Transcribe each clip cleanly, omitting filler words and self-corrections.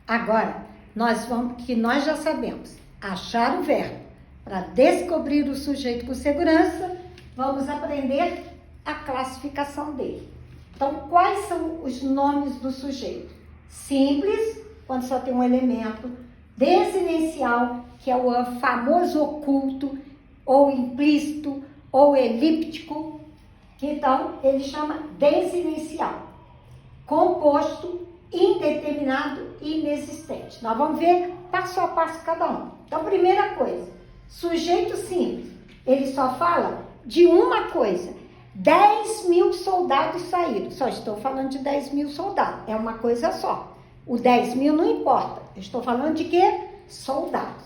Agora, nós já sabemos achar o verbo. Para descobrir o sujeito com segurança, vamos aprender a classificação dele. Então, quais são os nomes do sujeito? Simples, quando só tem um elemento. Desinencial, que é o famoso oculto, ou implícito, ou elíptico. Então, ele chama desinencial. Composto, indeterminado e inexistente. Nós vamos ver passo a passo cada um. Então, primeira coisa, sujeito simples. Ele só fala de uma coisa. 10.000 soldados saíram. Só estou falando de 10.000 soldados. É uma coisa só. O 10.000 não importa. Eu estou falando de quê? Soldados.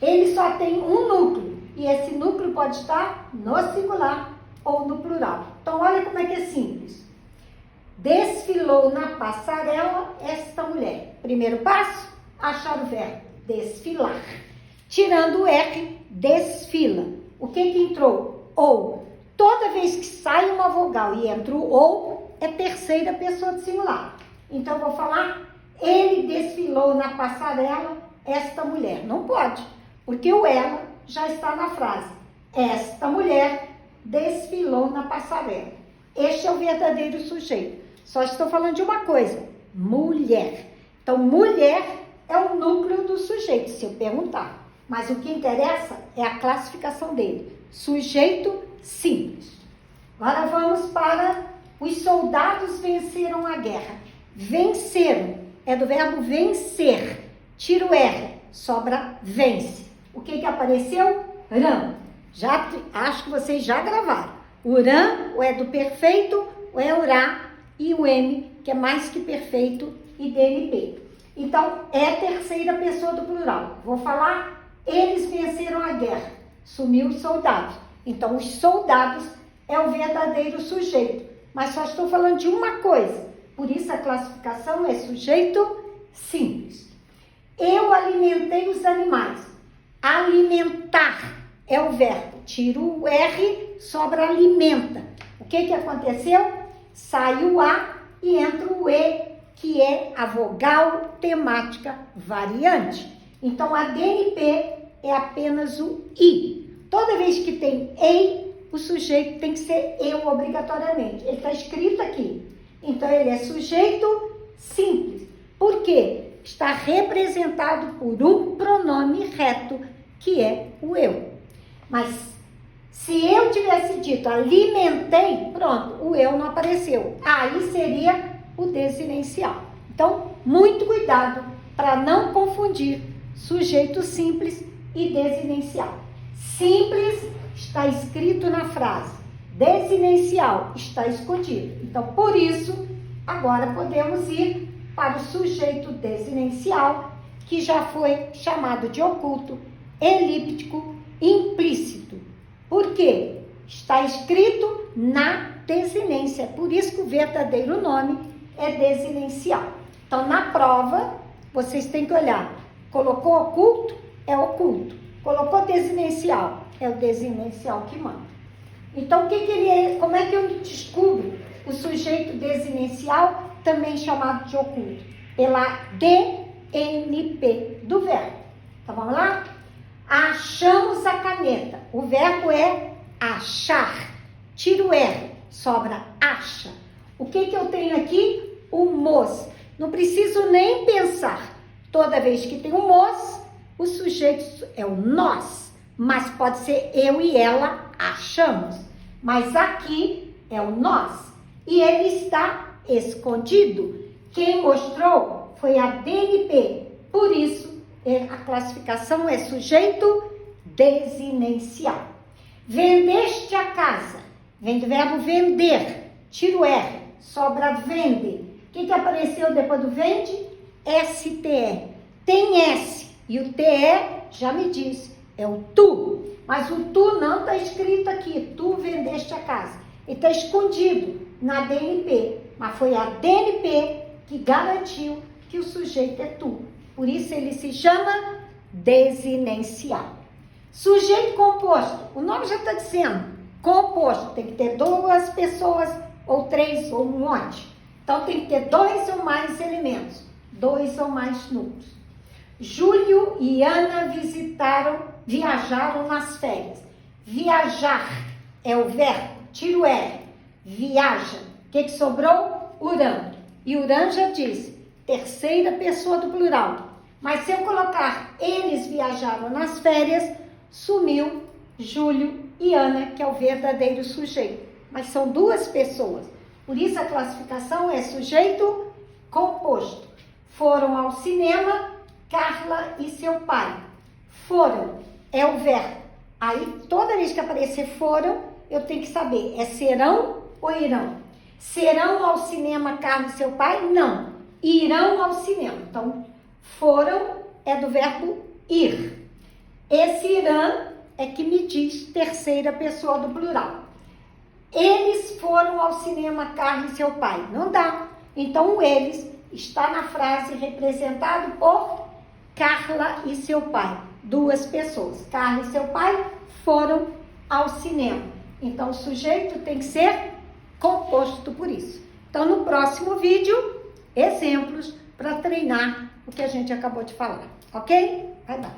Ele só tem um núcleo. E esse núcleo pode estar no singular ou no plural. Então, olha como é que é simples. Desfilou na passarela esta mulher. Primeiro passo, achar o verbo. Desfilar. Tirando o R, desfila. O que entrou? Ou. Toda vez que sai uma vogal e entra o ou, é terceira pessoa do singular. Então, eu vou falar, ele desfilou na passarela esta mulher. Não pode, porque o ela já está na frase. Esta mulher desfilou na passarela. Este é o verdadeiro sujeito. Só estou falando de uma coisa, mulher. Então, mulher é o núcleo do sujeito, se eu perguntar. Mas o que interessa é a classificação dele. Sujeito simples. Agora vamos para os soldados venceram a guerra. Venceram é do verbo vencer. Tira o R, sobra vence. O que apareceu? Rã. Acho que vocês já gravaram. O rã, o é do perfeito, o é urá e o M, que é mais que perfeito, e DNP. Então, é a terceira pessoa do plural. Vou falar, eles venceram a guerra. Sumiu os soldados. Então, os soldados é o verdadeiro sujeito. Mas só estou falando de uma coisa. Por isso, a classificação é sujeito simples. Eu alimentei os animais. Alimentar é o verbo. Tiro o R, sobra alimenta. O que aconteceu? Sai o A e entra o E, que é a vogal temática variante. Então, a DNP é apenas o I. Toda vez que tem EI, o sujeito tem que ser eu obrigatoriamente. Ele está escrito aqui. Então, ele é sujeito simples. Por quê? Está representado por um pronome reto, que é o eu. Mas, se eu tivesse dito alimentei, pronto, o eu não apareceu. Aí seria o desinencial. Então, muito cuidado para não confundir sujeito simples e desinencial. Simples está escrito na frase, desinencial está escondido. Então, por isso, agora podemos ir para o sujeito desinencial, que já foi chamado de oculto, elíptico, implícito. Por quê? Está escrito na desinência. Por isso que o verdadeiro nome é desinencial. Então, na prova, vocês têm que olhar. Colocou oculto? É oculto. Colocou desinencial? É o desinencial que manda. Então, como é que eu descubro o sujeito desinencial, também chamado de oculto? Pela DNP do verbo. Então, vamos lá? Achamos a caneta. O verbo é achar. Tira o R, sobra acha. O que eu tenho aqui? O mos. Não preciso nem pensar. Toda vez que tem o mos, o sujeito é o nós. Mas pode ser eu e ela achamos. Mas aqui é o nós. E ele está escondido. Quem mostrou foi a DNP. Por isso, a classificação é sujeito desinencial. Vendeste a casa. Vem do verbo vender. Tira o R. Sobra vende. O que apareceu depois do vende? STE. Tem S. E o TE já me disse. É o tu. Mas o tu não está escrito aqui. Tu vendeste a casa. Ele está escondido na DNP. Mas foi a DNP que garantiu que o sujeito é tu. Por isso ele se chama desinencial. Sujeito composto. O nome já está dizendo. Composto. Tem que ter duas pessoas, ou três, ou um monte. Então tem que ter dois ou mais elementos. 2 ou mais núcleos. Júlio e Ana viajaram nas férias. Viajar é o verbo, tira o R. Viaja. O que sobrou? Uran. E Uran já disse, terceira pessoa do plural. Mas se eu colocar eles viajaram nas férias, sumiu Júlio e Ana, que é o verdadeiro sujeito. Mas são duas pessoas. Por isso a classificação é sujeito composto. Foram ao cinema Carla e seu pai. Foram é o verbo. Aí toda vez que aparecer foram, eu tenho que saber, é serão ou irão? Serão ao cinema Carla e seu pai? Não. Irão ao cinema. Então, foram é do verbo ir. Esse irão é que me diz terceira pessoa do plural. Eles foram ao cinema Carla e seu pai. Não dá. Então, o eles está na frase representado por Carla e seu pai. Duas pessoas. Carla e seu pai foram ao cinema. Então, o sujeito tem que ser composto por isso. Então, no próximo vídeo, exemplos para treinar o que a gente acabou de falar. Ok? Vai lá.